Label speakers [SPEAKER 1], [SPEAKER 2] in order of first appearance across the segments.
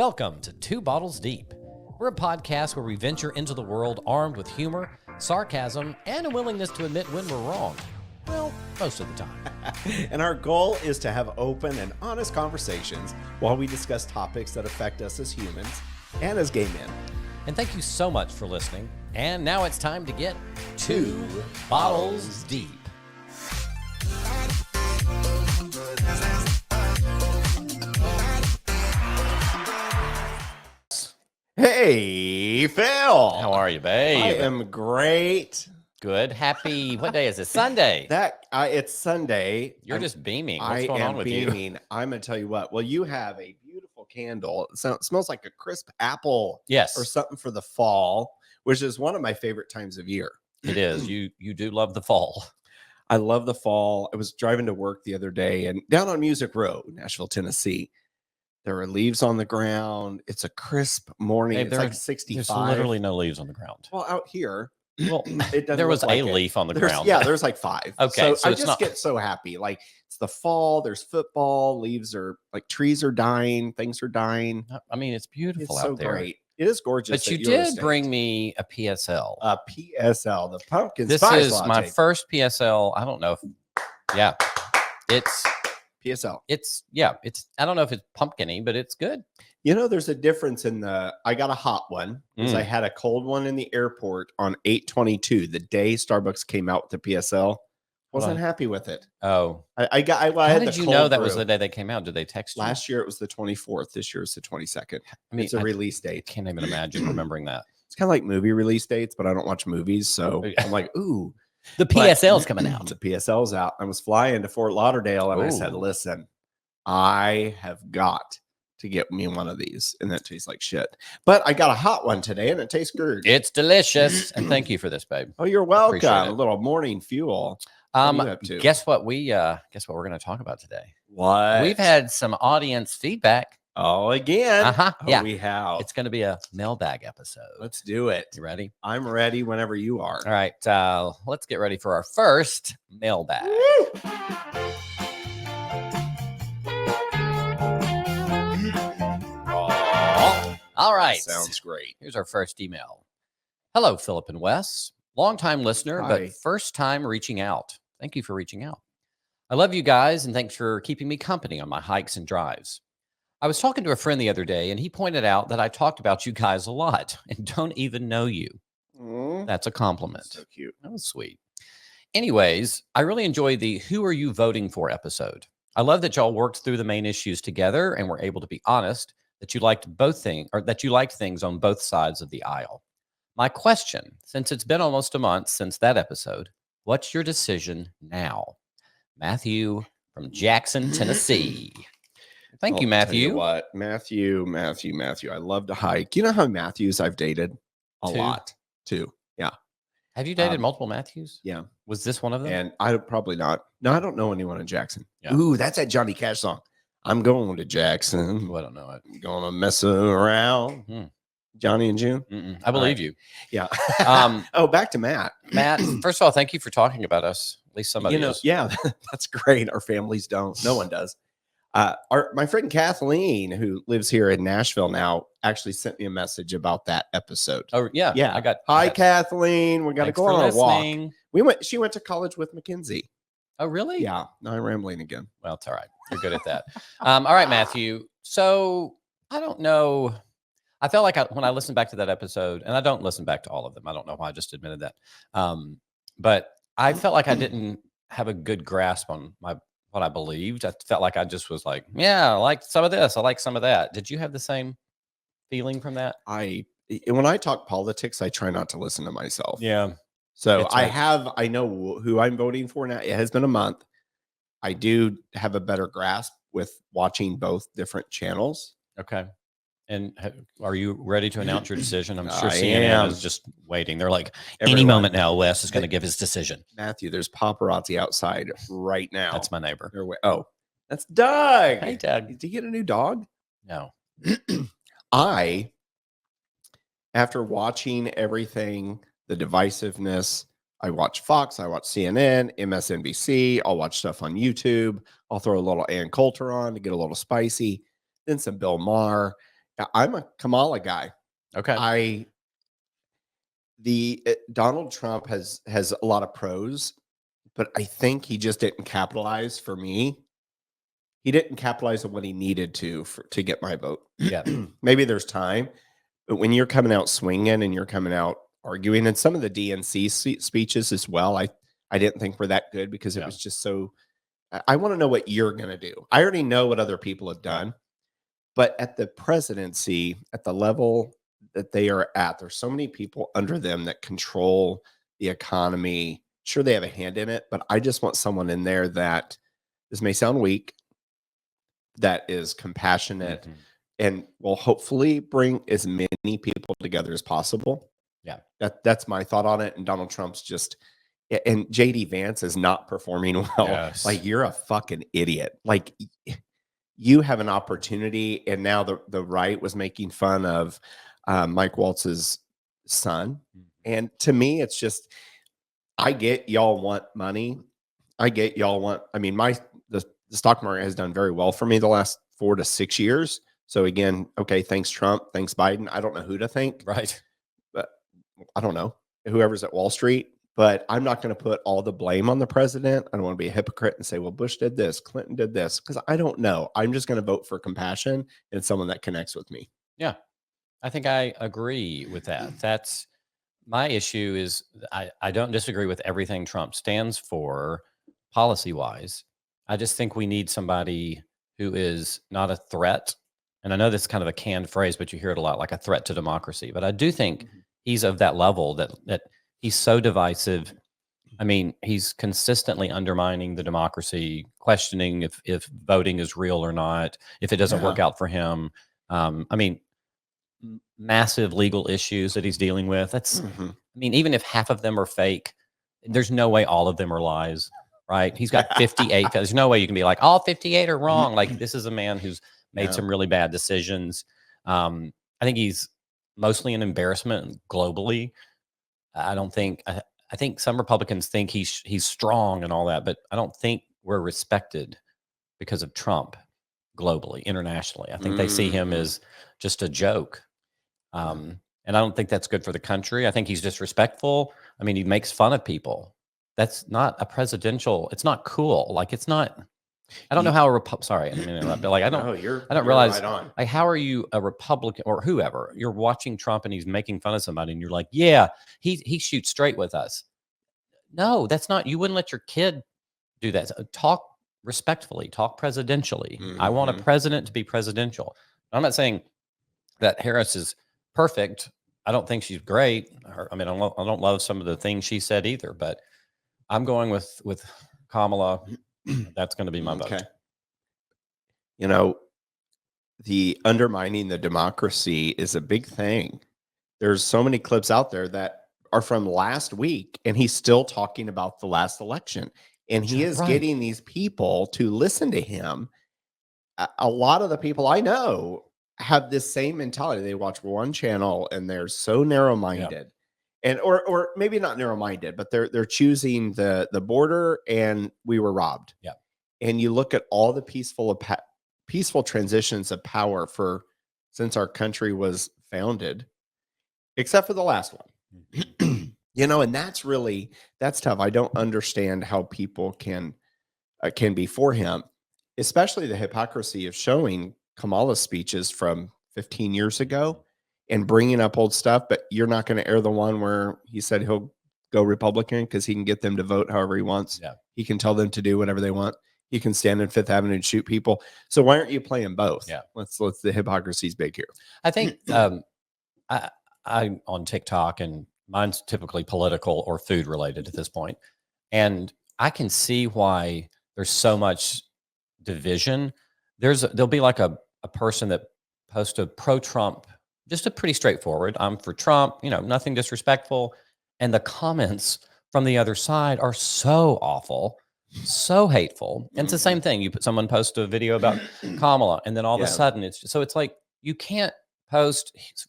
[SPEAKER 1] Welcome to Two Bottles Deep. We're a podcast where we venture into the world armed with humor, sarcasm, and a willingness to admit when we're wrong. Well, most of the time.
[SPEAKER 2] And our goal is to have open and honest conversations while we discuss topics that affect us as humans and as gay men.
[SPEAKER 1] And thank you so much for listening. And now it's time to get Two Bottles Deep.
[SPEAKER 2] Hey, Phil.
[SPEAKER 1] How are you, babe?
[SPEAKER 2] I am great.
[SPEAKER 1] Good. Happy, what day is it? Sunday.
[SPEAKER 2] It's Sunday.
[SPEAKER 1] You're just beaming. What's going on with
[SPEAKER 2] beaming. I'm going to tell you what. Well, you have a beautiful candle. It smells like a crisp apple.
[SPEAKER 1] Yes.
[SPEAKER 2] Or something for the fall, which is one of my favorite times of year.
[SPEAKER 1] It is. You do love the fall.
[SPEAKER 2] I love the fall. I was driving to work the other day and down on Music Road, Nashville, Tennessee. There are leaves on the ground. It's a crisp morning.
[SPEAKER 1] Hey,
[SPEAKER 2] it's like 65.
[SPEAKER 1] There's literally no leaves on the ground.
[SPEAKER 2] Well, out here,
[SPEAKER 1] well,
[SPEAKER 2] it doesn't
[SPEAKER 1] there was
[SPEAKER 2] look like
[SPEAKER 1] a leaf on the
[SPEAKER 2] there's,
[SPEAKER 1] ground.
[SPEAKER 2] Yeah, there's like 5.
[SPEAKER 1] Okay,
[SPEAKER 2] so I just get so happy. Like it's the fall. There's football. Leaves are like trees are dying. Things are dying.
[SPEAKER 1] I mean, it's beautiful
[SPEAKER 2] It's
[SPEAKER 1] out
[SPEAKER 2] so
[SPEAKER 1] there.
[SPEAKER 2] great. It is gorgeous.
[SPEAKER 1] But you did bring me a PSL.
[SPEAKER 2] A PSL, the pumpkin
[SPEAKER 1] This
[SPEAKER 2] spice
[SPEAKER 1] is
[SPEAKER 2] latte.
[SPEAKER 1] my first PSL. I don't know if, yeah, it's
[SPEAKER 2] PSL.
[SPEAKER 1] It's I don't know if it's pumpkin-y, but it's good.
[SPEAKER 2] You know, there's a difference in I got a hot one because I had a cold one in the airport on 8/22, the day Starbucks came out with the PSL. Wasn't happy with it.
[SPEAKER 1] Oh,
[SPEAKER 2] I
[SPEAKER 1] how
[SPEAKER 2] had
[SPEAKER 1] did
[SPEAKER 2] the
[SPEAKER 1] you
[SPEAKER 2] cold
[SPEAKER 1] know that
[SPEAKER 2] brew.
[SPEAKER 1] was the day they came out? Did they text you?
[SPEAKER 2] Last year it was the 24th. This year it's the 22nd.
[SPEAKER 1] I mean,
[SPEAKER 2] It's a release date.
[SPEAKER 1] Can't even imagine remembering that.
[SPEAKER 2] It's kind of like movie release dates, but I don't watch movies, so I'm like, ooh,
[SPEAKER 1] The PSL's coming out.
[SPEAKER 2] The PSL's out. I was flying to Fort Lauderdale, and I said,
[SPEAKER 1] Ooh.
[SPEAKER 2] listen, I have got to get me one of these, and that tastes like shit. But I got a hot one today, and it tastes good.
[SPEAKER 1] It's delicious, and thank you for this, babe.
[SPEAKER 2] Oh, you're welcome.
[SPEAKER 1] Appreciate it.
[SPEAKER 2] A little morning fuel. What are you up to?
[SPEAKER 1] Guess what we're going to talk about today?
[SPEAKER 2] What?
[SPEAKER 1] We've had some audience feedback.
[SPEAKER 2] Oh, again.
[SPEAKER 1] Uh-huh.
[SPEAKER 2] Oh,
[SPEAKER 1] Yeah.
[SPEAKER 2] we have.
[SPEAKER 1] It's going to be a mailbag episode.
[SPEAKER 2] Let's do it.
[SPEAKER 1] You ready?
[SPEAKER 2] I'm ready whenever you are.
[SPEAKER 1] All right. Let's get ready for our first mailbag. All right.
[SPEAKER 2] Sounds great.
[SPEAKER 1] Here's our first email. Hello, Philip and Wes. Longtime listener,
[SPEAKER 2] Hi.
[SPEAKER 1] but first time reaching out. Thank you for reaching out. I love you guys, and thanks for keeping me company on my hikes and drives. I was talking to a friend the other day, and he pointed out that I talked about you guys a lot and don't even know you. That's a compliment.
[SPEAKER 2] So cute.
[SPEAKER 1] That was sweet. Anyways, I really enjoy the Who Are You Voting For episode. I love that y'all worked through the main issues together and were able to be honest that you liked things on both sides of the aisle. My question, since it's been almost a month since that episode, what's your decision now? Matthew from Jackson, Tennessee. Thank you,
[SPEAKER 2] I'll tell
[SPEAKER 1] Matthew.
[SPEAKER 2] you what, Matthew. I love to hike. You know how Matthews I've dated a
[SPEAKER 1] Two?
[SPEAKER 2] lot too. Yeah.
[SPEAKER 1] Have you dated multiple Matthews?
[SPEAKER 2] Yeah.
[SPEAKER 1] Was this one of them?
[SPEAKER 2] And I probably not. No, I don't know anyone in Jackson.
[SPEAKER 1] Yeah.
[SPEAKER 2] Ooh, that's that Johnny Cash song. I'm going to Jackson.
[SPEAKER 1] Oh, I don't know it.
[SPEAKER 2] Gonna mess around. Johnny and June.
[SPEAKER 1] I believe you.
[SPEAKER 2] Yeah.
[SPEAKER 1] Um,
[SPEAKER 2] Oh, back to Matt.
[SPEAKER 1] Matt, first of all, thank you for talking about us. At least somebody is.
[SPEAKER 2] Yeah, that's great. Our families don't. No one does. My friend Kathleen, who lives here in Nashville now, actually sent me a message about that episode.
[SPEAKER 1] Oh, yeah.
[SPEAKER 2] Yeah.
[SPEAKER 1] I got.
[SPEAKER 2] Hi, Kathleen. We got to
[SPEAKER 1] Thanks
[SPEAKER 2] go
[SPEAKER 1] for
[SPEAKER 2] on a walk.
[SPEAKER 1] listening.
[SPEAKER 2] She went to college with Mackenzie.
[SPEAKER 1] Oh, really?
[SPEAKER 2] Yeah. No, I'm rambling again.
[SPEAKER 1] Well, it's all right. You're good at that. All right, Matthew. So I don't know. I felt like when I listened back to that episode, and I don't listen back to all of them. I don't know why I just admitted that. But I felt like I didn't have a good grasp on what I believed. I felt like I just was like, yeah, I like some of this. I like some of that. Did you have the same feeling from that?
[SPEAKER 2] When I talk politics, I try not to listen to myself.
[SPEAKER 1] Yeah.
[SPEAKER 2] So
[SPEAKER 1] It's right.
[SPEAKER 2] I know who I'm voting for now. It has been a month. I do have a better grasp with watching both different channels.
[SPEAKER 1] Okay. And are you ready to announce your decision? I'm sure
[SPEAKER 2] I
[SPEAKER 1] CNN
[SPEAKER 2] am.
[SPEAKER 1] is just waiting. They're like, any
[SPEAKER 2] Everyone-
[SPEAKER 1] moment now, Wes is going to give his decision.
[SPEAKER 2] Matthew, there's paparazzi outside right now.
[SPEAKER 1] That's my neighbor.
[SPEAKER 2] Oh, that's Doug.
[SPEAKER 1] Hey, Doug.
[SPEAKER 2] Did you get a new dog?
[SPEAKER 1] No.
[SPEAKER 2] After watching everything, the divisiveness, I watch Fox, I watch CNN, MSNBC, I'll watch stuff on YouTube. I'll throw a little Ann Coulter on to get a little spicy, then some Bill Maher. I'm a Kamala guy.
[SPEAKER 1] Okay.
[SPEAKER 2] I Donald Trump has a lot of pros, but I think he just didn't capitalize for me. He didn't capitalize on what he needed to get my vote.
[SPEAKER 1] Yeah.
[SPEAKER 2] Maybe there's time, but when you're coming out swinging and you're coming out arguing, and some of the DNC speeches as well, I didn't think were that good because it
[SPEAKER 1] Yeah.
[SPEAKER 2] was just so. I want to know what you're going to do. I already know what other people have done, but at the presidency, at the level that they are at, there's so many people under them that control the economy. Sure, they have a hand in it, but I just want someone in there that, this may sound weak, that is compassionate
[SPEAKER 1] Mhm.
[SPEAKER 2] and will hopefully bring as many people together as possible.
[SPEAKER 1] Yeah.
[SPEAKER 2] That's my thought on it. And Donald Trump's just, and JD Vance is not performing well.
[SPEAKER 1] Yes.
[SPEAKER 2] Like, you're a fucking idiot. Like, you have an opportunity, and now the right was making fun of Mike Waltz's son.
[SPEAKER 1] Mhm.
[SPEAKER 2] And to me, it's just, I get y'all want money. I get y'all want. I mean, the stock market has done very well for me the last 4 to 6 years. So again, okay, thanks Trump, thanks Biden. I don't know who to thank,
[SPEAKER 1] Right.
[SPEAKER 2] but I don't know whoever's at Wall Street. But I'm not going to put all the blame on the president. I don't want to be a hypocrite and say, well, Bush did this, Clinton did this, because I don't know. I'm just going to vote for compassion and someone that connects with me.
[SPEAKER 1] Yeah. I think I agree with that. That's my issue is I don't disagree with everything Trump stands for policy wise. I just think we need somebody who is not a threat. And I know this is kind of a canned phrase, but you hear it a lot, like a threat to democracy. But I do think he's of that level that he's so divisive. I mean, he's consistently undermining the democracy, questioning if voting is real or not, if it doesn't work out for him. I mean, massive legal issues that he's dealing with. That's,
[SPEAKER 2] Mhm.
[SPEAKER 1] I mean, even if half of them are fake, there's no way all of them are lies, right? He's got 58. There's no way you can be like, all 58 are wrong. Like, this is a man who's made
[SPEAKER 2] Yeah.
[SPEAKER 1] some really bad decisions. I think he's mostly an embarrassment globally. I don't think, I think some Republicans think he's strong and all that, but I don't think we're respected because of Trump globally, internationally. I think they see him
[SPEAKER 2] Mhm.
[SPEAKER 1] as just a joke. And I don't think that's good for the country. I think he's disrespectful. I mean, he makes fun of people. That's not a presidential. It's not cool. Like, it's not. I don't know
[SPEAKER 2] Ye-
[SPEAKER 1] how a Sorry, I didn't mean to interrupt, but like,
[SPEAKER 2] No,
[SPEAKER 1] I don't
[SPEAKER 2] you're
[SPEAKER 1] realize
[SPEAKER 2] right on.
[SPEAKER 1] like how are you a Republican or whoever? You're watching Trump and he's making fun of somebody, and you're like, yeah, he shoots straight with us. No, that's not. You wouldn't let your kid do that. Talk respectfully. Talk presidentially. I want a
[SPEAKER 2] Mhm.
[SPEAKER 1] president to be presidential. I'm not saying that Harris is perfect. I don't think she's great. I mean, I don't love some of the things she said either, but I'm going with Kamala. That's going to be my
[SPEAKER 2] Okay.
[SPEAKER 1] vote.
[SPEAKER 2] You know, the undermining the democracy is a big thing. There's so many clips out there that are from last week, and he's still talking about the last election. And he is
[SPEAKER 1] Right.
[SPEAKER 2] getting these people to listen to him. A lot of the people I know have this same mentality. They watch one channel and they're so narrow-minded. And or maybe not narrow-minded, but they're choosing the border and we were robbed.
[SPEAKER 1] Yeah.
[SPEAKER 2] And you look at all the peaceful transitions of power for since our country was founded, except for the last one.
[SPEAKER 1] Mhm.
[SPEAKER 2] And that's tough. I don't understand how people can be for him, especially the hypocrisy of showing Kamala's speeches from 15 years ago and bringing up old stuff, but you're not going to air the one where he said he'll go Republican because he can get them to vote however he wants.
[SPEAKER 1] Yeah.
[SPEAKER 2] He can tell them to do whatever they want. He can stand in Fifth Avenue and shoot people. So why aren't you playing both?
[SPEAKER 1] Yeah.
[SPEAKER 2] Let's the hypocrisy's big here.
[SPEAKER 1] I think I I'm on TikTok and mine's typically political or food related at this point. And I can see why there's so much division. There'll be like a person that posts a pro-Trump, just a pretty straightforward, I'm for Trump, nothing disrespectful. And the comments from the other side are so awful, so hateful. And it's the same thing. Someone post a video about Kamala, and then all of a
[SPEAKER 2] Yeah.
[SPEAKER 1] sudden it's like you can't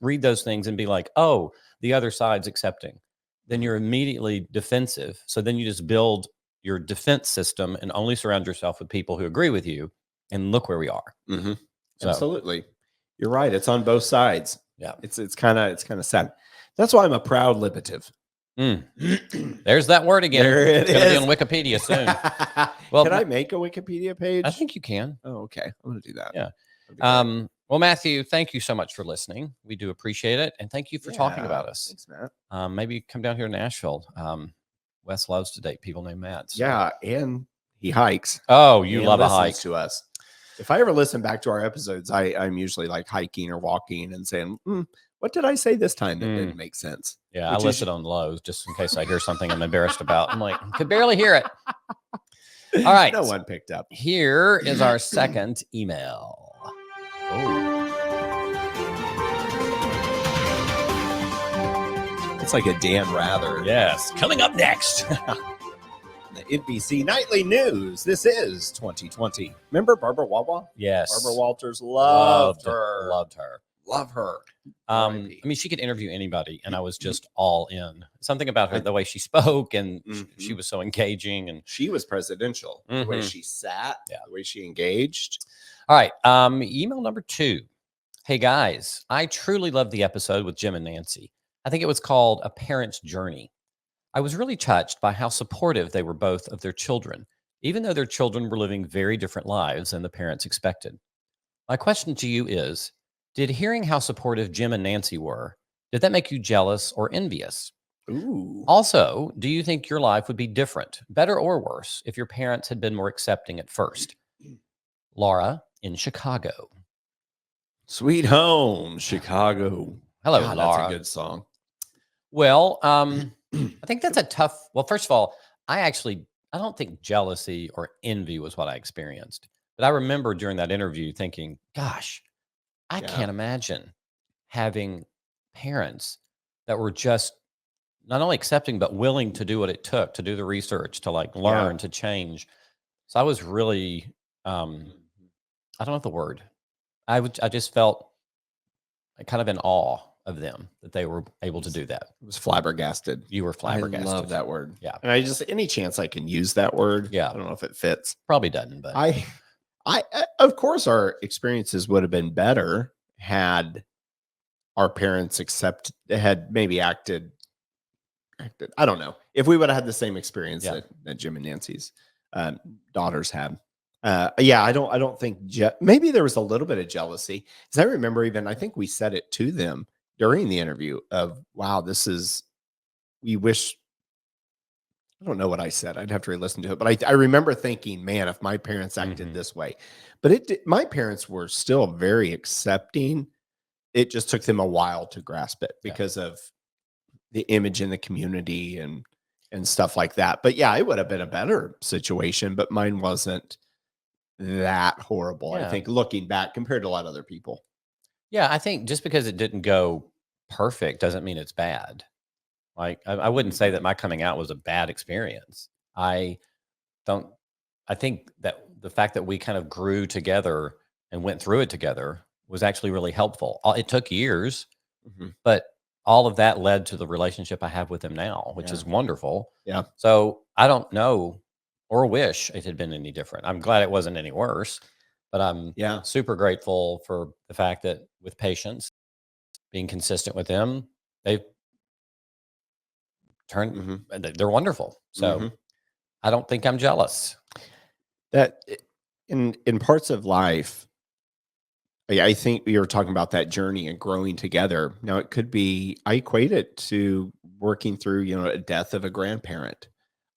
[SPEAKER 1] read those things and be like, oh, the other side's accepting. Then you're immediately defensive. So then you just build your defense system and only surround yourself with people who agree with you. And look where we are.
[SPEAKER 2] Mm-hmm.
[SPEAKER 1] So
[SPEAKER 2] Absolutely. You're right. It's on both sides.
[SPEAKER 1] Yeah.
[SPEAKER 2] It's kind of sad. That's why I'm a proud liberative.
[SPEAKER 1] There's that word again.
[SPEAKER 2] There it
[SPEAKER 1] it's going to be
[SPEAKER 2] is.
[SPEAKER 1] on Wikipedia soon. Well,
[SPEAKER 2] can I make a Wikipedia page?
[SPEAKER 1] I think you can.
[SPEAKER 2] Oh, okay. I'm going to do that.
[SPEAKER 1] Yeah.
[SPEAKER 2] That'd be great.
[SPEAKER 1] Well, Matthew, thank you so much for listening. We do appreciate it. And thank you for talking
[SPEAKER 2] Yeah,
[SPEAKER 1] about us.
[SPEAKER 2] Thanks, Matt.
[SPEAKER 1] Maybe come down here to Nashville. Wes loves to date people named Matt. So.
[SPEAKER 2] Yeah, and he hikes.
[SPEAKER 1] Oh, you
[SPEAKER 2] and
[SPEAKER 1] love a
[SPEAKER 2] listens
[SPEAKER 1] hike.
[SPEAKER 2] to us. If I ever listen back to our episodes, I'm usually like hiking or walking and saying, what did I say this time that didn't make sense?
[SPEAKER 1] Yeah, I listen on lows just in case I hear something I'm embarrassed about. I'm like, could barely hear it. All right.
[SPEAKER 2] No one picked up.
[SPEAKER 1] Here is our second email.
[SPEAKER 2] It's like a Dan Rather.
[SPEAKER 1] Yes. Coming up next.
[SPEAKER 2] The NBC Nightly News. This is 2020. Remember Barbara Wawa?
[SPEAKER 1] Yes.
[SPEAKER 2] Barbara Walters loved her.
[SPEAKER 1] Loved her.
[SPEAKER 2] Love her.
[SPEAKER 1] I mean, she could interview anybody, and I was just all in. Something about her, the way she spoke, and she was so engaging, and
[SPEAKER 2] she was presidential. The way she sat, the way she engaged.
[SPEAKER 1] All right. Email number 2. Hey guys, I truly loved the episode with Jim and Nancy. I think it was called A Parent's Journey. I was really touched by how supportive they were both of their children, even though their children were living very different lives than the parents expected. My question to you is, did hearing how supportive Jim and Nancy were, did that make you jealous or envious?
[SPEAKER 2] Ooh.
[SPEAKER 1] Also, do you think your life would be different, better or worse, if your parents had been more accepting at first? Laura in Chicago.
[SPEAKER 2] Sweet Home, Chicago.
[SPEAKER 1] Hello,
[SPEAKER 2] God,
[SPEAKER 1] Laura.
[SPEAKER 2] That's a good song.
[SPEAKER 1] Well, I think that's a tough. Well, first of all, I don't think jealousy or envy was what I experienced. But I remember during that interview thinking, gosh, I can't imagine having parents that were just not only accepting, but willing to do what it took to do the research, to like learn, to change. So I was really, I don't know the word. I just felt kind of in awe of them that they were able to do that.
[SPEAKER 2] It was flabbergasted.
[SPEAKER 1] You were flabbergasted.
[SPEAKER 2] I love that word.
[SPEAKER 1] Yeah.
[SPEAKER 2] And I just, any chance I can use that word.
[SPEAKER 1] Yeah.
[SPEAKER 2] I don't know if it fits.
[SPEAKER 1] Probably doesn't, but
[SPEAKER 2] I of course our experiences would have been better had our parents had maybe acted. I don't know if we would have had the same experience that Jim and Nancy's daughters had. I don't think maybe there was a little bit of jealousy, because I remember I think we said it to them during the interview of, wow, we wish, I don't know what I said. I'd have to re-listen to it, but I remember thinking, man, if my parents acted this way, but my parents were still very accepting. It just took them a while to grasp it because of the image in the community and stuff like that. But yeah, it would have been a better situation, but mine wasn't that horrible. I think looking back compared to a lot of other people.
[SPEAKER 1] Yeah, I think just because it didn't go perfect doesn't mean it's bad. Like I wouldn't say that my coming out was a bad experience. I think that the fact that we kind of grew together and went through it together was actually really helpful. It took years, but all of that led to the relationship I have with him now, which is wonderful.
[SPEAKER 2] Yeah.
[SPEAKER 1] So I don't know or wish it had been any different. I'm glad it wasn't any worse, but I'm super grateful for the fact that with patience, being consistent with them, they've turned, they're wonderful. So I don't think I'm jealous.
[SPEAKER 2] That in parts of life, I think we were talking about that journey and growing together. Now it could be, I equate it to working through, a death of a grandparent,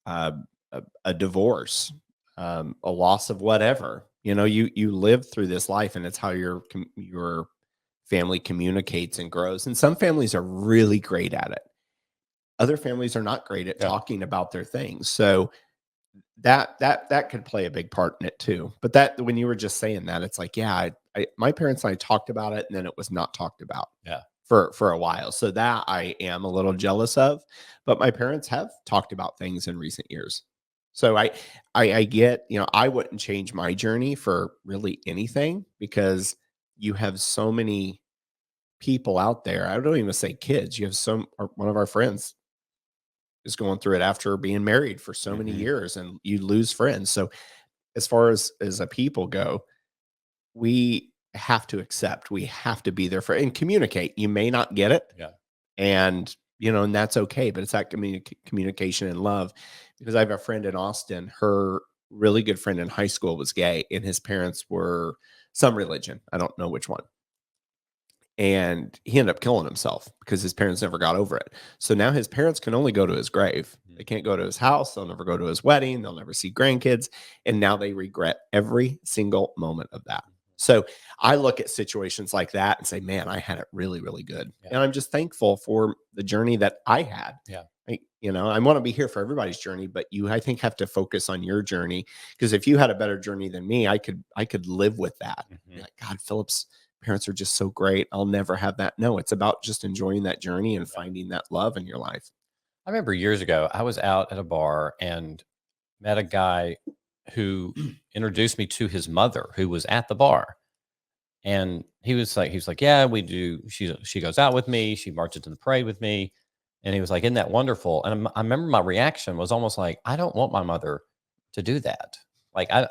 [SPEAKER 2] a divorce, a loss of whatever. You live through this life, and it's how your family communicates and grows. And some families are really great at it. Other families are not great at talking about their things. So that could play a big part in it too. But that, when you were just saying that, it's like, my parents and I talked about it, and then it was not talked about. For a while. So that I am a little jealous of, but my parents have talked about things in recent years. So I get, I wouldn't change my journey for really anything, because you have so many people out there. I don't even say kids. You have one of our friends is going through it after being married for so many years, and you lose friends. So as far as a people go, we have to accept. We have to be there for and communicate. You may not get it.
[SPEAKER 1] Yeah.
[SPEAKER 2] And, and that's okay. But it's that communication and love. Because I have a friend in Austin, her really good friend in high school was gay, and his parents were some religion. I don't know which one. And he ended up killing himself because his parents never got over it. So now his parents can only go to his grave. They can't go to his house. They'll never go to his wedding. They'll never see grandkids. And now they regret every single moment of that. So I look at situations like that and say, man, I had it really, really good.
[SPEAKER 1] Yeah.
[SPEAKER 2] And I'm just thankful for the journey that I had.
[SPEAKER 1] Yeah.
[SPEAKER 2] I want to be here for everybody's journey, but you, I think, have to focus on your journey, because if you had a better journey than me, I could live with that. Like, God, Philip's parents are just so great. I'll never have that. No, it's about just enjoying that journey and finding that love in your life.
[SPEAKER 1] I remember years ago, I was out at a bar and met a guy who introduced me to his mother, who was at the bar. And he was like, yeah, we do. She goes out with me. She marches in the parade with me. And he was like, isn't that wonderful? And I remember my reaction was almost like, I don't want my mother to do that. Like, I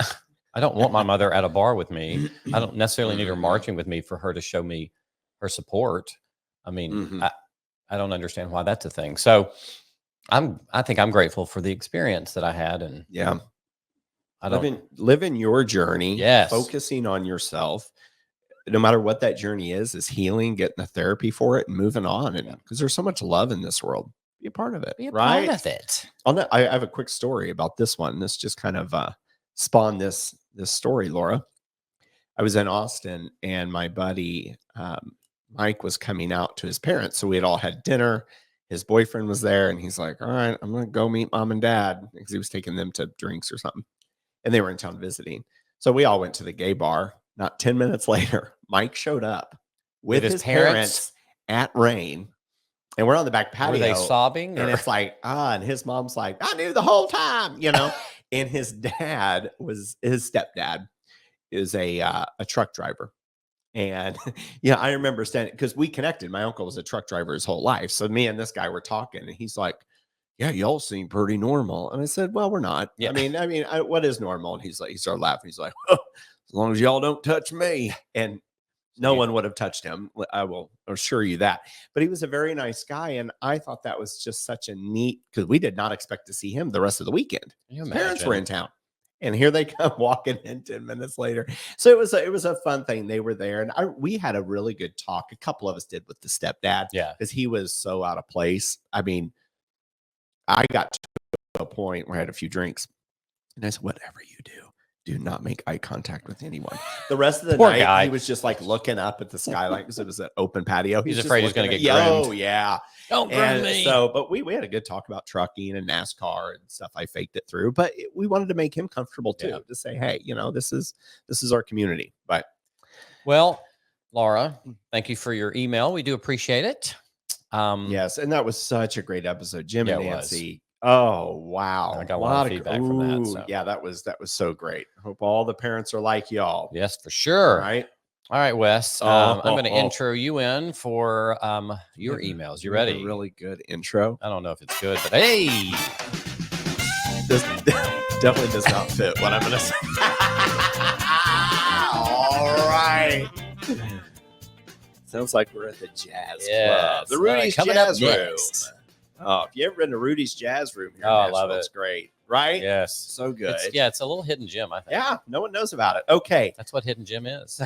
[SPEAKER 1] don't want my mother at a bar with me. I don't necessarily need her marching with me for her to show me her support. I mean, I don't understand why that's a thing. So I think I'm grateful for the experience that I had. And
[SPEAKER 2] yeah,
[SPEAKER 1] I don't
[SPEAKER 2] living your journey,
[SPEAKER 1] Yes.
[SPEAKER 2] focusing on yourself, no matter what that journey is healing, getting the therapy for it and moving on. And because there's so much love in this world, be a part of it.
[SPEAKER 1] be a
[SPEAKER 2] right?
[SPEAKER 1] part of it.
[SPEAKER 2] I have a quick story about this one. This just kind of spawned this story, Laura. I was in Austin, and my buddy Mike was coming out to his parents. So we had all had dinner. His boyfriend was there, and he's like, all right, I'm going to go meet mom and dad, because he was taking them to drinks or something. And they were in town visiting. So we all went to the gay bar. Not 10 minutes later, Mike showed up with his parents at Rain. And we're on the back patio.
[SPEAKER 1] Were they sobbing?
[SPEAKER 2] And it's like, and his mom's like, I knew the whole time, And his stepdad is a truck driver. And I remember standing, because we connected. My uncle was a truck driver his whole life. So me and this guy were talking, and he's like, yeah, y'all seem pretty normal. And I said, well, we're not. Yeah. What is normal? And he started laughing. He's like, oh, as long as y'all don't touch me. And no one would have touched him. I will assure you that. But he was a very nice guy. And I thought that was just such a neat, because we did not expect to see him the rest of the weekend. His parents were in town. And here they come walking in 10 minutes later. So it was a fun thing. They were there. And we had a really good talk. A couple of us did with the stepdad.
[SPEAKER 1] Yeah.
[SPEAKER 2] Because he was so out of place. I mean, I got to a point where I had a few drinks. And I said, whatever you do not make eye contact with anyone. The rest of the night,
[SPEAKER 1] guy.
[SPEAKER 2] he was just like looking up at the skyline, because it was an open patio.
[SPEAKER 1] He's afraid he's going to get
[SPEAKER 2] groomed.
[SPEAKER 1] groomed.
[SPEAKER 2] Oh, yeah.
[SPEAKER 1] Don't groom me.
[SPEAKER 2] So, but we had a good talk about trucking and NASCAR and stuff. I faked it through, but we wanted to make him comfortable too, to say, hey, this is our community. But
[SPEAKER 1] well, Laura, thank you for your email. We do appreciate it.
[SPEAKER 2] Yes, and that was such a great episode. Jim and Nancy. Oh, wow.
[SPEAKER 1] I got a lot of feedback from that. So.
[SPEAKER 2] Yeah, that was so great. Hope all the parents are like y'all.
[SPEAKER 1] Yes, for sure.
[SPEAKER 2] All right,
[SPEAKER 1] Wes. I'm going to intro you in for your emails. You ready?
[SPEAKER 2] A really good intro.
[SPEAKER 1] I don't know if it's good, but hey.
[SPEAKER 2] This definitely does not fit what I'm going to say. All right. Sounds like we're at the jazz club. The Rudy's Jazz Room. Oh, if you ever been to Rudy's Jazz Room here,
[SPEAKER 1] I love it.
[SPEAKER 2] It's great, right?
[SPEAKER 1] Yes.
[SPEAKER 2] So good.
[SPEAKER 1] It's a little hidden gem, I think.
[SPEAKER 2] Yeah, no one knows about it. Okay.
[SPEAKER 1] That's what hidden gem is.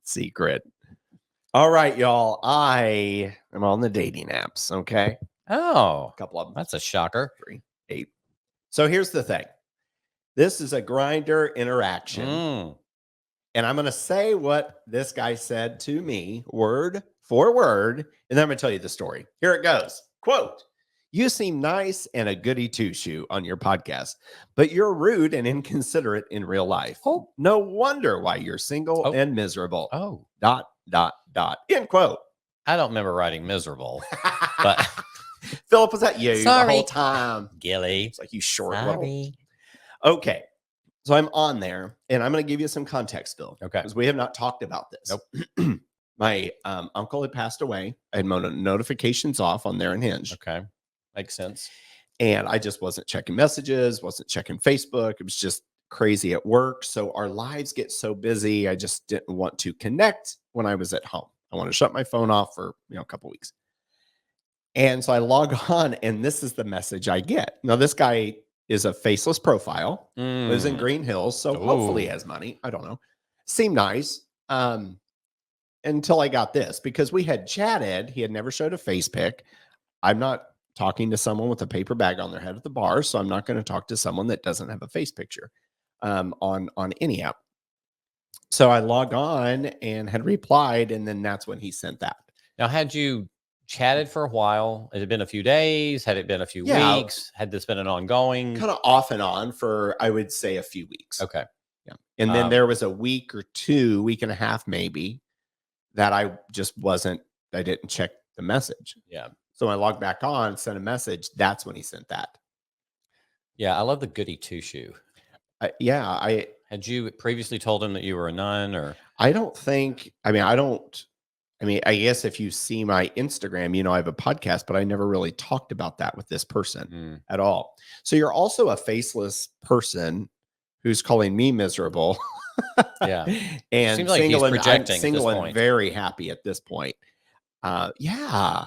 [SPEAKER 2] Secret. All right, y'all. I am on the dating apps, okay?
[SPEAKER 1] Oh.
[SPEAKER 2] A couple of them.
[SPEAKER 1] That's a shocker.
[SPEAKER 2] 3, 8. So here's the thing. This is a grinder interaction. And I'm going to say what this guy said to me, word for word, and then I'm going to tell you the story. Here it goes. Quote, you seem nice and a goody two-shoe on your podcast, but you're rude and inconsiderate in real life. Oh, no wonder why you're single and miserable.
[SPEAKER 1] Oh. ...
[SPEAKER 2] End quote.
[SPEAKER 1] I don't remember writing miserable, but...
[SPEAKER 2] Philip, was that you the whole time?
[SPEAKER 1] Gilly.
[SPEAKER 2] It's like you short little. Okay. So I'm on there, and I'm going to give you some context, Phil.
[SPEAKER 1] Okay.
[SPEAKER 2] Because we have not talked about this.
[SPEAKER 1] Nope.
[SPEAKER 2] My uncle had passed away. I had notifications off on there and Hinge.
[SPEAKER 1] Okay. Makes sense.
[SPEAKER 2] And I just wasn't checking messages, wasn't checking Facebook. It was just, crazy at work. So our lives get so busy. I just didn't want to connect when I was at home. I want to shut my phone off for, a couple weeks. And so I log on, and this is the message I get. Now, this guy is a faceless profile, lives in
[SPEAKER 1] Mm.
[SPEAKER 2] Green Hills. So hopefully he
[SPEAKER 1] Ooh.
[SPEAKER 2] has money. I don't know. Seemed nice. Until I got this, because we had chatted. He had never showed a face pic. I'm not talking to someone with a paper bag on their head at the bar, so I'm not going to talk to someone that doesn't have a face picture on any app. So I logged on and had replied, and then that's when he sent that.
[SPEAKER 1] Now, had you chatted for a while? Had it been a few days? Had it been a few
[SPEAKER 2] Yeah,
[SPEAKER 1] weeks? Had this been an ongoing?
[SPEAKER 2] kind of off and on for, I would say, a few weeks.
[SPEAKER 1] Okay.
[SPEAKER 2] Yeah, and then there was a week or two, week and a half maybe, that I just wasn't. I didn't check the message.
[SPEAKER 1] Yeah.
[SPEAKER 2] So I logged back on, sent a message. That's when he sent that.
[SPEAKER 1] Yeah. I love the goody two shoe.
[SPEAKER 2] Yeah, I
[SPEAKER 1] Had you previously told him that you were a nun, or?
[SPEAKER 2] I don't think. I mean, I don't. I mean, I guess if you see my Instagram, I have a podcast, but I never really talked about that with this person at all. So you're also a faceless person who's calling me miserable.
[SPEAKER 1] Yeah.
[SPEAKER 2] And
[SPEAKER 1] Seems like he's
[SPEAKER 2] single, and I'm
[SPEAKER 1] projecting at
[SPEAKER 2] single
[SPEAKER 1] this
[SPEAKER 2] and
[SPEAKER 1] point.
[SPEAKER 2] very happy at this point. Yeah.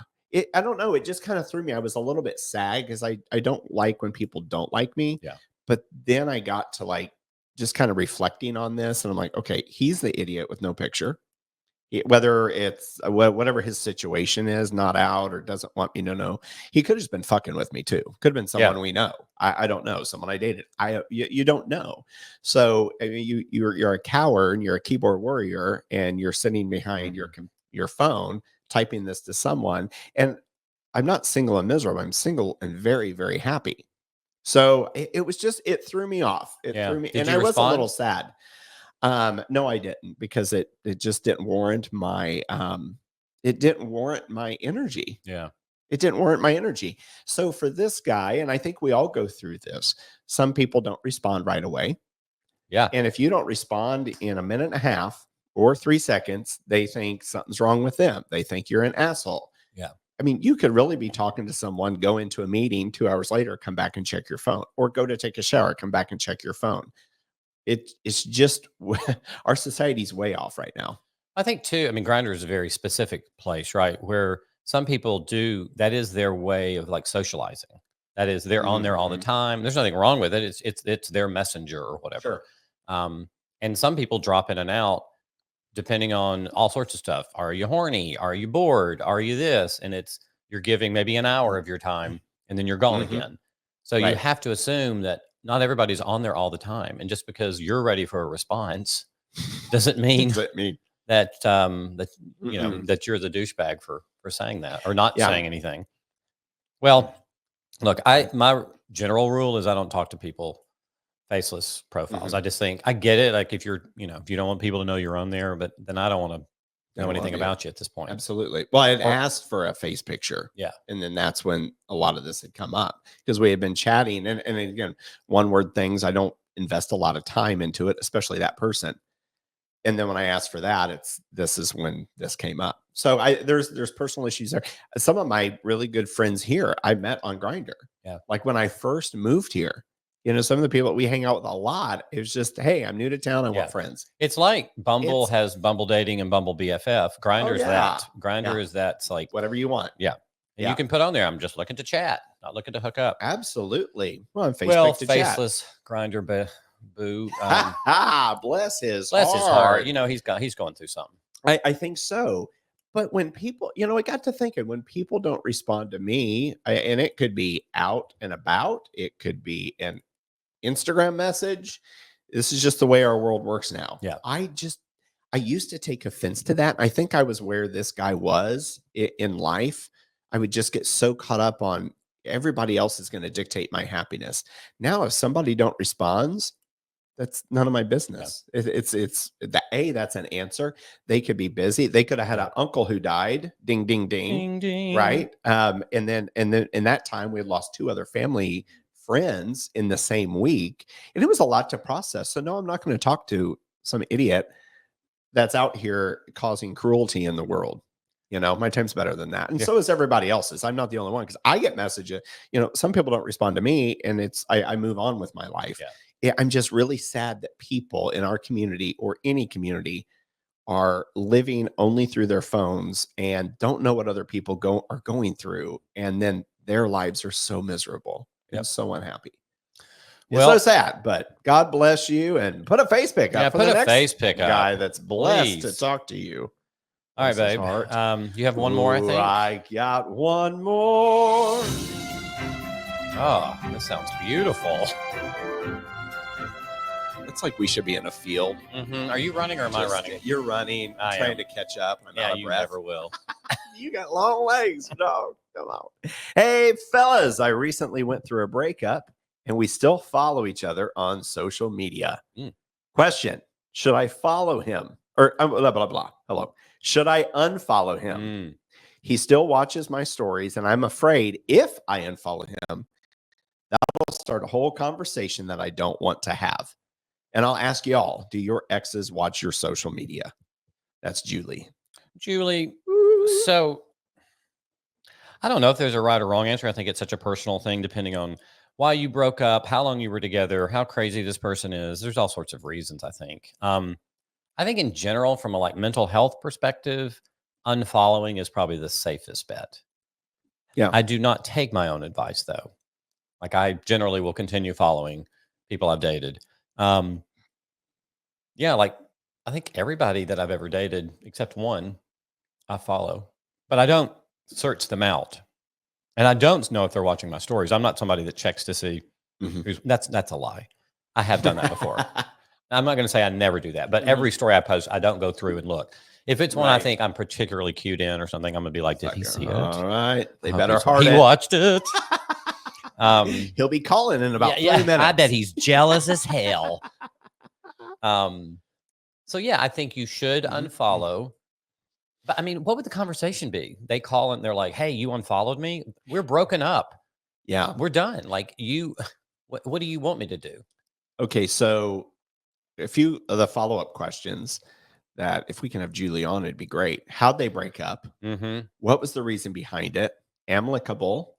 [SPEAKER 2] I don't know. It just kind of threw me. I was a little bit sad because I don't like when people don't like me.
[SPEAKER 1] Yeah.
[SPEAKER 2] But then I got to like just kind of reflecting on this, and I'm like, okay, he's the idiot with no picture. Whether it's whatever his situation is, not out or doesn't want me to know, he could have just been fucking with me too. Could have been someone we know. I don't know. Someone I dated. You don't know. So I mean, you're a coward and you're a keyboard warrior, and you're sitting behind your phone typing this to someone. And I'm not single and miserable. I'm single and very, very happy. So it was just, it threw me off. It
[SPEAKER 1] Yeah.
[SPEAKER 2] threw me,
[SPEAKER 1] Did
[SPEAKER 2] and
[SPEAKER 1] you
[SPEAKER 2] I was a
[SPEAKER 1] respond?
[SPEAKER 2] little sad. No, I didn't, because it just didn't warrant my it didn't warrant my energy.
[SPEAKER 1] Yeah.
[SPEAKER 2] It didn't warrant my energy. So for this guy, and I think we all go through this, some people don't respond right away.
[SPEAKER 1] Yeah.
[SPEAKER 2] And if you don't respond in a minute and a half or 3 seconds, they think something's wrong with them. They think you're an asshole.
[SPEAKER 1] Yeah.
[SPEAKER 2] I mean, you could really be talking to someone, go into a meeting, 2 hours later, come back and check your phone, or go to take a shower, come back and check your phone. It's just our society's way off right now.
[SPEAKER 1] I think too, I mean, Grindr is a very specific place, right? Where some people do, that is their way of like socializing. That is, they're on there all the
[SPEAKER 2] Mhm.
[SPEAKER 1] time. There's nothing wrong with it. It's their messenger or whatever.
[SPEAKER 2] Sure.
[SPEAKER 1] And some people drop in and out depending on all sorts of stuff. Are you horny? Are you bored? Are you this? And you're giving maybe an hour of your time and then you're gone
[SPEAKER 2] Mhm.
[SPEAKER 1] again. So you
[SPEAKER 2] Right.
[SPEAKER 1] have to assume that not everybody's on there all the time. And just because you're ready for a response doesn't mean
[SPEAKER 2] Does that mean?
[SPEAKER 1] that
[SPEAKER 2] Mm-mm.
[SPEAKER 1] that you're the douchebag for saying that or not
[SPEAKER 2] Yeah.
[SPEAKER 1] saying anything. Well, look, my general rule is I don't talk to people faceless profiles.
[SPEAKER 2] Mhm.
[SPEAKER 1] I just think I get it. Like if if you don't want people to know you're on there, but then I don't want to
[SPEAKER 2] They
[SPEAKER 1] know
[SPEAKER 2] don't
[SPEAKER 1] anything
[SPEAKER 2] love you.
[SPEAKER 1] about you at this point.
[SPEAKER 2] Absolutely. Well, I had
[SPEAKER 1] Or-
[SPEAKER 2] asked for a face picture.
[SPEAKER 1] Yeah.
[SPEAKER 2] And then that's when a lot of this had come up, because we had been chatting. And again, one word things, I don't invest a lot of time into it, especially that person. And then when I asked for that, this is when this came up. So there's personal issues there. Some of my really good friends here I met on Grindr.
[SPEAKER 1] Yeah.
[SPEAKER 2] Like when I first moved here, some of the people we hang out with a lot, it was just, hey, I'm new to town, I
[SPEAKER 1] Yeah.
[SPEAKER 2] want friends.
[SPEAKER 1] It's like Bumble
[SPEAKER 2] It's-
[SPEAKER 1] has Bumble dating and Bumble BFF. Grindr's
[SPEAKER 2] yeah.
[SPEAKER 1] that. Grinder
[SPEAKER 2] Yeah.
[SPEAKER 1] is that's like
[SPEAKER 2] Whatever you want.
[SPEAKER 1] yeah. And
[SPEAKER 2] Yeah.
[SPEAKER 1] you can put on there. I'm just looking to chat, not looking to hook up.
[SPEAKER 2] Absolutely. Well, on Facebook
[SPEAKER 1] Well,
[SPEAKER 2] to chat.
[SPEAKER 1] faceless Grinder boo.
[SPEAKER 2] Bless his
[SPEAKER 1] Bless his heart.
[SPEAKER 2] heart.
[SPEAKER 1] He's going through something.
[SPEAKER 2] I think so. But when people, I got to thinking, when people don't respond to me, and it could be out and about, it could be an Instagram message. This is just the way our world works now.
[SPEAKER 1] Yeah.
[SPEAKER 2] I used to take offense to that. I think I was where this guy was in life. I would just get so caught up on everybody else is going to dictate my happiness. Now, if somebody don't responds, that's none of my business. It's that's an answer. They could be busy. They could have had an uncle who died. Ding, ding, ding.
[SPEAKER 1] Ding, ding.
[SPEAKER 2] Right. And then in that time, we had lost 2 other family friends in the same week. And it was a lot to process. So no, I'm not going to talk to some idiot that's out here causing cruelty in the world. My time's better than that. And
[SPEAKER 1] Yeah.
[SPEAKER 2] so is everybody else's. I'm not the only one, because I get messages. Some people don't respond to me, and I move on with my life.
[SPEAKER 1] Yeah.
[SPEAKER 2] I'm just really sad that people in our community or any community are living only through their phones and don't know what other people are going through, and then their lives are so miserable and
[SPEAKER 1] Yep.
[SPEAKER 2] so unhappy. It's so
[SPEAKER 1] Well,
[SPEAKER 2] sad, but God bless you, and put a face pic
[SPEAKER 1] yeah,
[SPEAKER 2] up for
[SPEAKER 1] put
[SPEAKER 2] the
[SPEAKER 1] a
[SPEAKER 2] next
[SPEAKER 1] face pic
[SPEAKER 2] guy
[SPEAKER 1] up,
[SPEAKER 2] that's blessed to
[SPEAKER 1] please.
[SPEAKER 2] talk to you.
[SPEAKER 1] All right,
[SPEAKER 2] Bless his
[SPEAKER 1] babe.
[SPEAKER 2] heart.
[SPEAKER 1] You have one more, I
[SPEAKER 2] Ooh,
[SPEAKER 1] think.
[SPEAKER 2] I got one more.
[SPEAKER 1] Oh, that sounds beautiful.
[SPEAKER 2] It's like we should be in a field.
[SPEAKER 1] Are you running or am I running?
[SPEAKER 2] You're running. I'm
[SPEAKER 1] I
[SPEAKER 2] trying
[SPEAKER 1] am.
[SPEAKER 2] to catch up. I'm
[SPEAKER 1] Yeah,
[SPEAKER 2] out of
[SPEAKER 1] you
[SPEAKER 2] breath.
[SPEAKER 1] never will.
[SPEAKER 2] You got long legs, dog. Come on. Hey, fellas, I recently went through a breakup and we still follow each other on social media. Question: should I follow him? Or blah, blah, blah. Hello. Should I unfollow him? He still watches my stories, and I'm afraid if I unfollow him, that will start a whole conversation that I don't want to have. And I'll ask y'all, do your exes watch your social media? That's Julie.
[SPEAKER 1] Julie, so I don't know if there's a right or wrong answer. I think it's such a personal thing depending on why you broke up, how long you were together, how crazy this person is. There's all sorts of reasons, I think. I think in general, from a like mental health perspective, unfollowing is probably the safest bet.
[SPEAKER 2] Yeah.
[SPEAKER 1] I do not take my own advice though. Like I generally will continue following people I've dated. Yeah, like I think everybody that I've ever dated, except one, I follow, but I don't search them out. And I don't know if they're watching my stories. I'm not somebody that checks to see who's that's a lie. I have done that before. I'm not going to say I never do that, but every story I post, I don't go through and look. If it's one I think I'm particularly cute in or something, I'm going to be like, did he see it?
[SPEAKER 2] All right. They
[SPEAKER 1] I hope
[SPEAKER 2] better heart
[SPEAKER 1] he
[SPEAKER 2] it.
[SPEAKER 1] watched it.
[SPEAKER 2] He'll be calling in about 3 minutes.
[SPEAKER 1] I bet he's jealous as hell. So yeah, I think you should unfollow. But I mean, what would the conversation be? They call and they're like, "Hey, you unfollowed me. We're broken up.
[SPEAKER 2] Yeah.
[SPEAKER 1] We're done. Like what do you want me to do?"
[SPEAKER 2] Okay, so a few of the follow-up questions that if we can have Julie on, it'd be great. How'd they break up? What was the reason behind it? Amicable.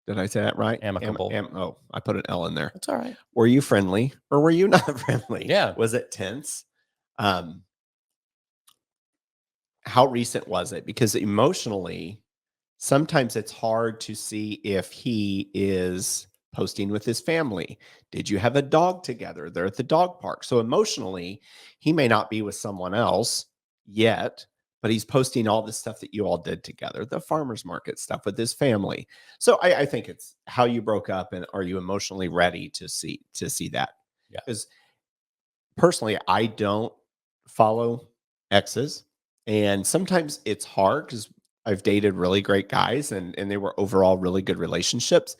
[SPEAKER 2] Did I say that right?
[SPEAKER 1] Amicable.
[SPEAKER 2] Oh, I put an L in there.
[SPEAKER 1] That's all right.
[SPEAKER 2] Were you friendly or were you not friendly?
[SPEAKER 1] Yeah.
[SPEAKER 2] Was it tense? How recent was it? Because emotionally, sometimes it's hard to see if he is posting with his family. Did you have a dog together? They're at the dog park. So emotionally, he may not be with someone else yet, but he's posting all this stuff that you all did together, the farmer's market stuff with his family. So I think it's how you broke up and are you emotionally ready to see that?
[SPEAKER 1] Yeah.
[SPEAKER 2] Because personally, I don't follow exes. And sometimes it's hard because I've dated really great guys and they were overall really good relationships.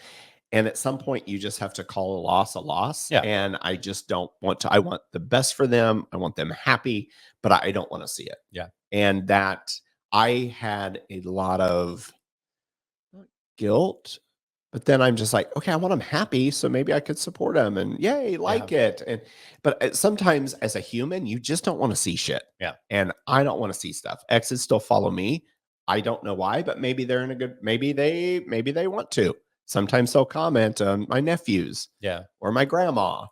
[SPEAKER 2] And at some point, you just have to call a loss a loss.
[SPEAKER 1] Yeah.
[SPEAKER 2] And I just don't want to. I want the best for them. I want them happy, but I don't want to see it.
[SPEAKER 1] Yeah.
[SPEAKER 2] And that I had a lot of guilt, but then I'm just like, okay, I want them happy, so maybe I could support them and yay, like it. And but sometimes as a human, you just don't want to see shit.
[SPEAKER 1] Yeah.
[SPEAKER 2] And I don't want to see stuff. Exes still follow me. I don't know why, but maybe they're in a good. Maybe they want to. Sometimes they'll comment on my nephews.
[SPEAKER 1] Yeah.
[SPEAKER 2] Or my grandma.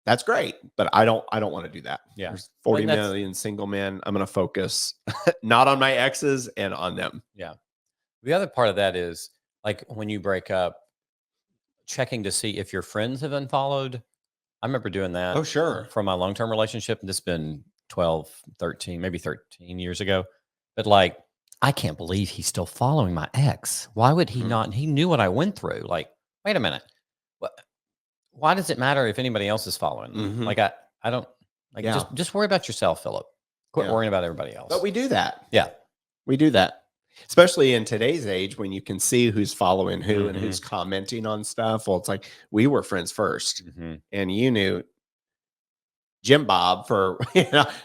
[SPEAKER 2] That's great, but I don't want to do that.
[SPEAKER 1] Yeah.
[SPEAKER 2] There's 40 million single men. I'm going to focus not on my exes and on them.
[SPEAKER 1] Yeah. The other part of that is like when you break up, checking to see if your friends have unfollowed. I remember doing that.
[SPEAKER 2] Oh, sure.
[SPEAKER 1] From my long-term relationship. This has been 12, 13, maybe 13 years ago. But like, I can't believe he's still following my ex. Why would he not? He knew what I went through. Like, wait a minute. Why does it matter if anybody else is following them? Like, I don't like just worry about yourself, Philip. Quit worrying about everybody else.
[SPEAKER 2] But we do that.
[SPEAKER 1] Yeah.
[SPEAKER 2] We do that. Especially in today's age when you can see who's following who and who's commenting on stuff. Well, it's like we were friends first and you knew Jim Bob for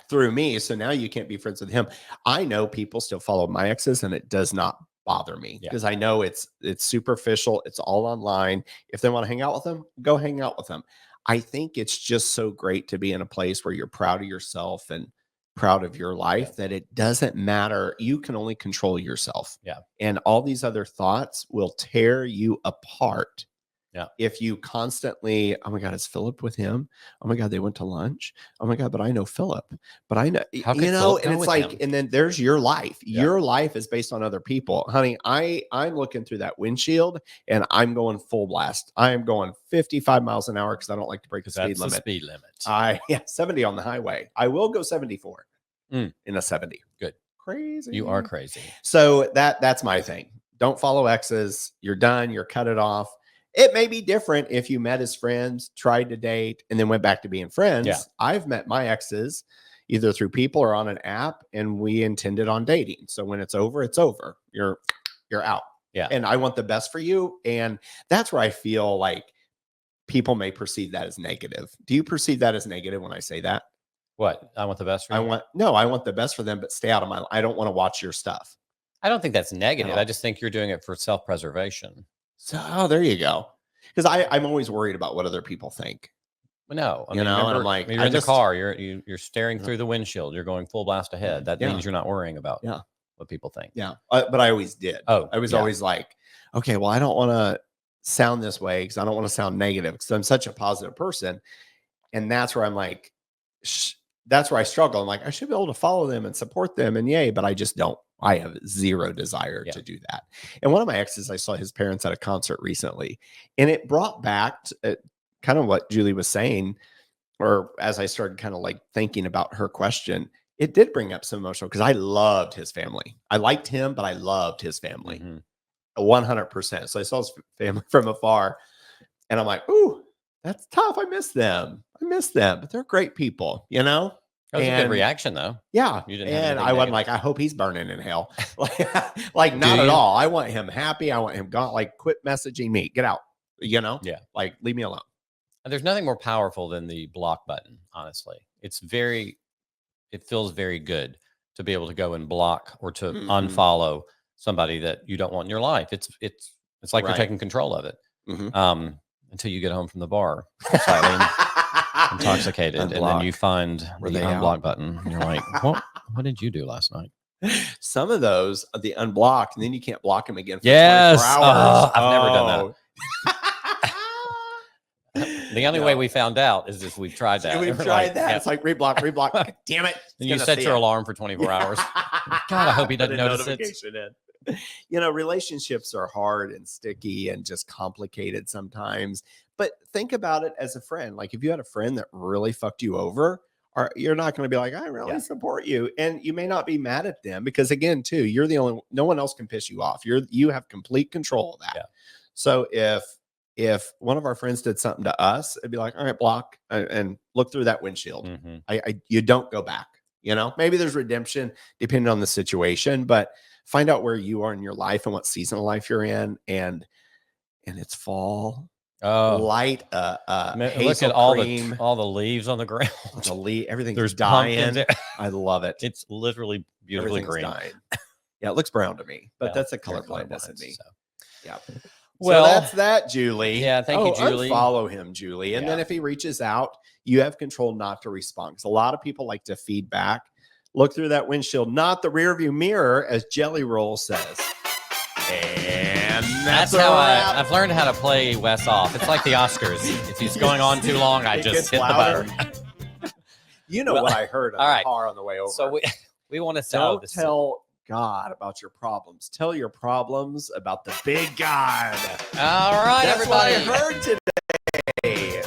[SPEAKER 2] through me. So now you can't be friends with him. I know people still follow my exes and it does not bother me because I know it's superficial. It's all online. If they want to hang out with them, go hang out with them. I think it's just so great to be in a place where you're proud of yourself and proud of your life that it doesn't matter. You can only control yourself.
[SPEAKER 1] Yeah.
[SPEAKER 2] And all these other thoughts will tear you apart
[SPEAKER 1] Yeah.
[SPEAKER 2] If you constantly, oh my God, is Philip with him? Oh my God, they went to lunch. Oh my God, but I know Philip. But I know,
[SPEAKER 1] How could Philip
[SPEAKER 2] and
[SPEAKER 1] go
[SPEAKER 2] it's
[SPEAKER 1] with
[SPEAKER 2] like,
[SPEAKER 1] him?
[SPEAKER 2] and then there's your life.
[SPEAKER 1] Yeah.
[SPEAKER 2] Your life is based on other people. Honey, I'm looking through that windshield and I'm going full blast. I am going 55 miles an hour because I don't like to break the speed
[SPEAKER 1] That's the
[SPEAKER 2] limit.
[SPEAKER 1] speed limit.
[SPEAKER 2] 70 on the highway. I will go 74
[SPEAKER 1] Mm.
[SPEAKER 2] in a 70.
[SPEAKER 1] Good.
[SPEAKER 2] Crazy.
[SPEAKER 1] You are crazy.
[SPEAKER 2] So that's my thing. Don't follow exes. You're done. You're cut it off. It may be different if you met as friends, tried to date, and then went back to being friends.
[SPEAKER 1] Yeah.
[SPEAKER 2] I've met my exes either through people or on an app, and we intended on dating. So when it's over, it's over. You're out.
[SPEAKER 1] Yeah.
[SPEAKER 2] And I want the best for you. And that's where I feel like people may perceive that as negative. Do you perceive that as negative when I say that?
[SPEAKER 1] What? I want the best for you?
[SPEAKER 2] I want the best for them, but stay out of my life. I don't want to watch your stuff.
[SPEAKER 1] I don't think that's negative.
[SPEAKER 2] No.
[SPEAKER 1] I just think you're doing it for self-preservation.
[SPEAKER 2] So there you go. Because I'm always worried about what other people think.
[SPEAKER 1] Well, no,
[SPEAKER 2] And I'm like,
[SPEAKER 1] you're in the car, you're staring through the windshield, you're going full blast ahead. That means you're not worrying about what people think.
[SPEAKER 2] Yeah, but I always did.
[SPEAKER 1] Oh,
[SPEAKER 2] I was always like, okay, well, I don't want to sound this way because I don't want to sound negative because I'm such a positive person, and that's where I'm like, that's where I struggle. I'm like, I should be able to follow them and support them, and yay, but I just don't. I have zero desire to do that. And one of my exes, I saw his parents at a concert recently, and it brought back kind of what Julie was saying, or as I started kind of like thinking about her question, it did bring up some emotional because I loved his family. I liked him, but I loved his family 100%. So I saw his family from afar, and I'm like, ooh, that's tough. I miss them, but they're great people, you know?
[SPEAKER 1] That was a good reaction, though.
[SPEAKER 2] Yeah.
[SPEAKER 1] You didn't
[SPEAKER 2] and I wasn't like, I hope he's burning in hell. like not at all. I want him happy. I want him gone. Like, quit messaging me. Get out. You know?
[SPEAKER 1] Yeah.
[SPEAKER 2] Like, leave me alone.
[SPEAKER 1] And there's nothing more powerful than the block button, honestly. It feels very good to be able to go and block or to unfollow somebody that you don't want in your life. It's like you're taking control of it. Until you get home from the bar, slightly intoxicated, and then you find the unblock button. And you're like, what did you do last night?
[SPEAKER 2] Some of those are the unblocked, and then you can't block them again for 24
[SPEAKER 1] Yes.
[SPEAKER 2] hours.
[SPEAKER 1] I've never done that. The only way we found out is if we've tried that.
[SPEAKER 2] We've tried that. It's like reblock. God damn it.
[SPEAKER 1] And you set your alarm for 24 hours. God, I hope he doesn't notice it.
[SPEAKER 2] You know, relationships are hard and sticky and just complicated sometimes. But think about it as a friend. Like, if you had a friend that really fucked you over, you're not going to be like, I really support you. And you may not be mad at them because, again, too, you're the only, no one else can piss you off. You have complete control of that. Yeah. So if one of our friends did something to us, it'd be like, all right, block and look through that windshield. You don't go back. You know, maybe there's redemption depending on the situation, but find out where you are in your life and what season of life you're in. And it's fall. Light
[SPEAKER 1] look at all the leaves on the ground.
[SPEAKER 2] Everything's dying. I love it.
[SPEAKER 1] It's literally beautifully green.
[SPEAKER 2] Dying. Yeah, it looks brown to me, but that's a color blindness in me.
[SPEAKER 1] So.
[SPEAKER 2] Yeah.
[SPEAKER 1] Well,
[SPEAKER 2] so that's that, Julie.
[SPEAKER 1] Yeah, thank you, Julie.
[SPEAKER 2] Follow him, Julie. And then if he reaches out, you have control not to respond. Because a lot of people like to feed back. Look through that windshield, not the rear view mirror, as Jelly Roll says. And that's how
[SPEAKER 1] I've learned how to play Wes off. It's like the Oscars. If he's going on too long, I just hit the button.
[SPEAKER 2] You know what I heard in the car on the way over.
[SPEAKER 1] So we want to
[SPEAKER 2] tell God about your problems. Tell your problems about the big God.
[SPEAKER 1] All right,
[SPEAKER 2] that's
[SPEAKER 1] everybody.
[SPEAKER 2] What I heard today.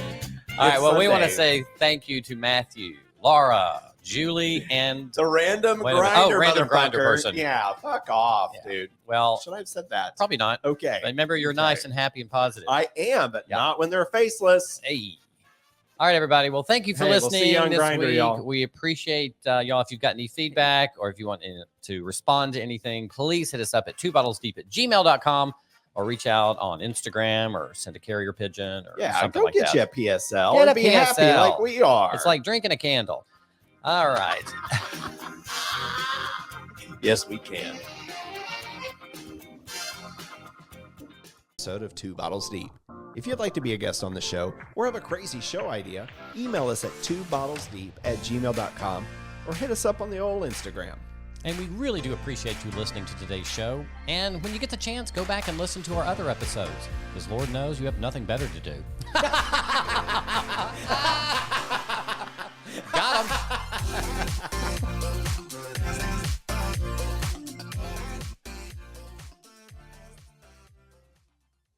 [SPEAKER 1] All right. Well, we want to say thank you to Matthew, Laura, Julie, and
[SPEAKER 2] the random grinder
[SPEAKER 1] person.
[SPEAKER 2] Yeah, fuck off, dude.
[SPEAKER 1] Well,
[SPEAKER 2] should I have said that?
[SPEAKER 1] Probably not.
[SPEAKER 2] Okay.
[SPEAKER 1] Remember, you're nice and happy and positive.
[SPEAKER 2] I am, but not when they're faceless.
[SPEAKER 1] Hey. All right, everybody. Well, thank you for listening
[SPEAKER 2] we'll see you on
[SPEAKER 1] this
[SPEAKER 2] Grindr,
[SPEAKER 1] week.
[SPEAKER 2] y'all.
[SPEAKER 1] We appreciate y'all. If you've got any feedback or if you want to respond to anything, please hit us up at 2bottlesdeep@gmail.com or reach out on Instagram or send a carrier pigeon or something like that.
[SPEAKER 2] Go get you a PSL.
[SPEAKER 1] Get a
[SPEAKER 2] be
[SPEAKER 1] PSL.
[SPEAKER 2] Happy like we are.
[SPEAKER 1] It's like drinking a candle. All right.
[SPEAKER 2] Yes, we can. Episode of 2 Bottles Deep. If you'd like to be a guest on the show or have a crazy show idea, email us at 2bottlesdeep@gmail.com or hit us up on the old Instagram.
[SPEAKER 1] And we really do appreciate you listening to today's show. And when you get the chance, go back and listen to our other episodes, because Lord knows you have nothing better to do.